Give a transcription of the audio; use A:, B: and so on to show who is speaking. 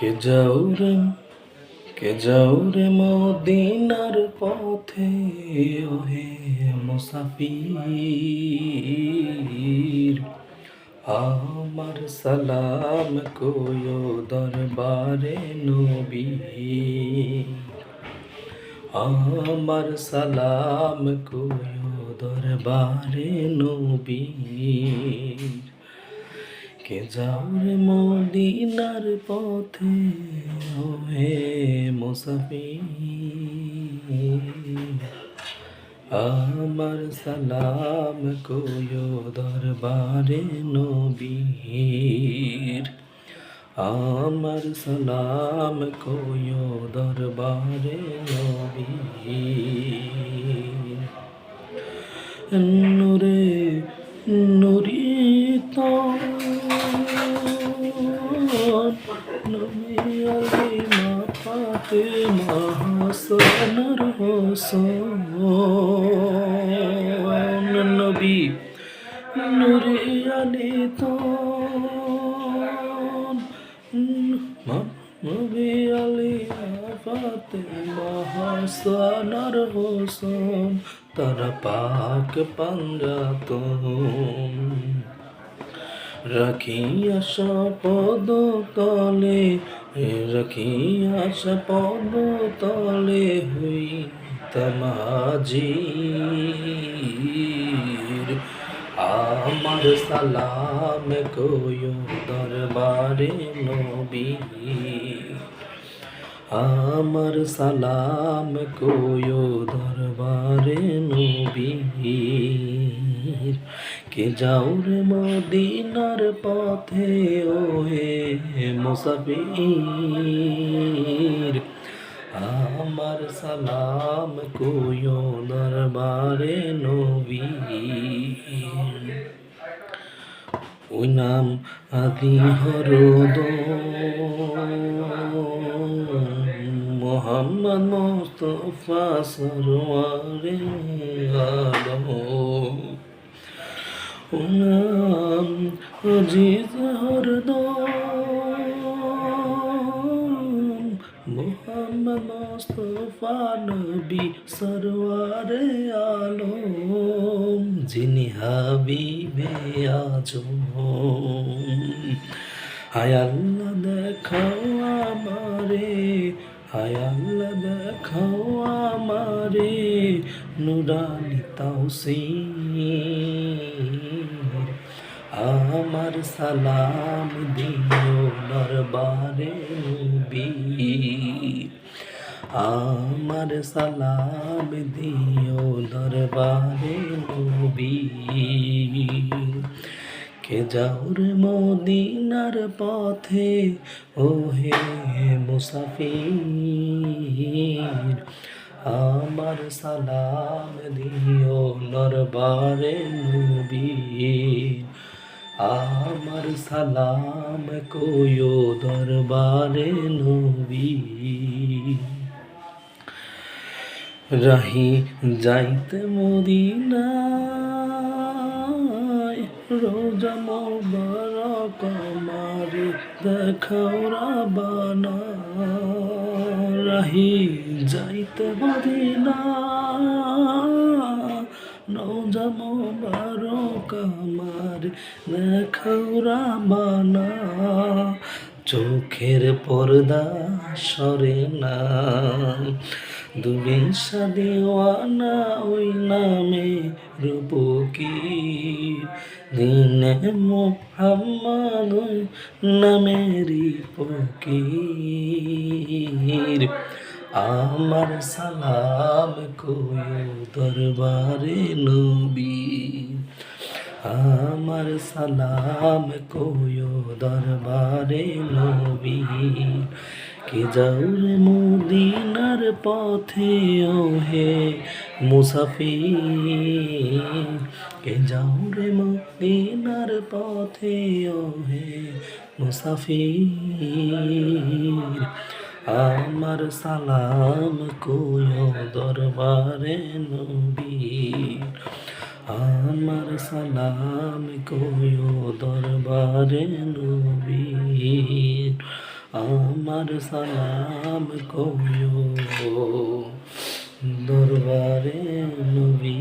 A: কে যাও রে কে যাও রে মদিনার পথে ওহে মুসাফির। আমার সালাম কয়ো দরবারে নবী, আমার সালাম কয়ো দরবারে নবী। কে যাও রে মদিনার পথে ওহে মুসাফির। আমার সালাম কয়ো দরবারে নবীর, আমার সালাম কয়ো দরবারে নবীর। নূরে নুরিত নবী আলী মা ফাতেমা হাসানুর হোসেন। নবী নূরে আলী তো নবী আলী ফাতেমা হাসানুর হোসেন, তারা পাক পাঞ্জাতন রাখিয়া পদ তলে, রাখিয়া পদ তলে হইতাম হাজির। আমার সালাম কয়ো দরবারে নবী, আমার সালাম কয়ো দরবারে নবীর। কে যাও রে মদিনার পথে ওহে মুসাফির। আমার সালাম কয়ো দরবারে নবীর। ওই নাম আদি হরদ মোহাম্মদ মুস্তফা সরওয়ারে আলম। ও নাম আজিজ হরদম মোহাম্মদ মুস্তফা নবী সরওয়ারে আলম, যিনি হাবিবে আজম। হায় আল্লাহ দেখাও আমারে, হায় আল্লাহ দেখাও আমারে নুরানি তাওসীর। আমার সালাম দিও দরবারে নবী, আমার সালাম দিও দরবারে নবী। কে যাও রে মদিনার পথে ওহে মুসাফির। আমার সালাম দিও দরবারে নবী, আমার সালাম কয়ো দরবারে নবী। রাহি যাইতে মদিনায় রোজা মোবারক আমারে দেখাও রাবানা। রাহি যাইতে মদিনায় রোজা মোবারক আমারে দেখাও রাবানা। চোখের পর্দা সরে না, দুবিশা দেওয়ানা ওই নামে রূপকীর। দিনে মোহাম্মদ নামেরই ফকির। আমার সালাম কয়ো দরবারে নবী, আমার সালাম কয়ো দরবারে নবী। কে যাও রে মদিনার পথে ওহে মুসাফির। কে যাও রে মদিনার পথে ওহে মুসাফির। আমার সালাম কয়ো দরবারে নবী, আমার সালাম কয়ো দরবারে নবী। আমার সালাম কইও দরবারে নবী।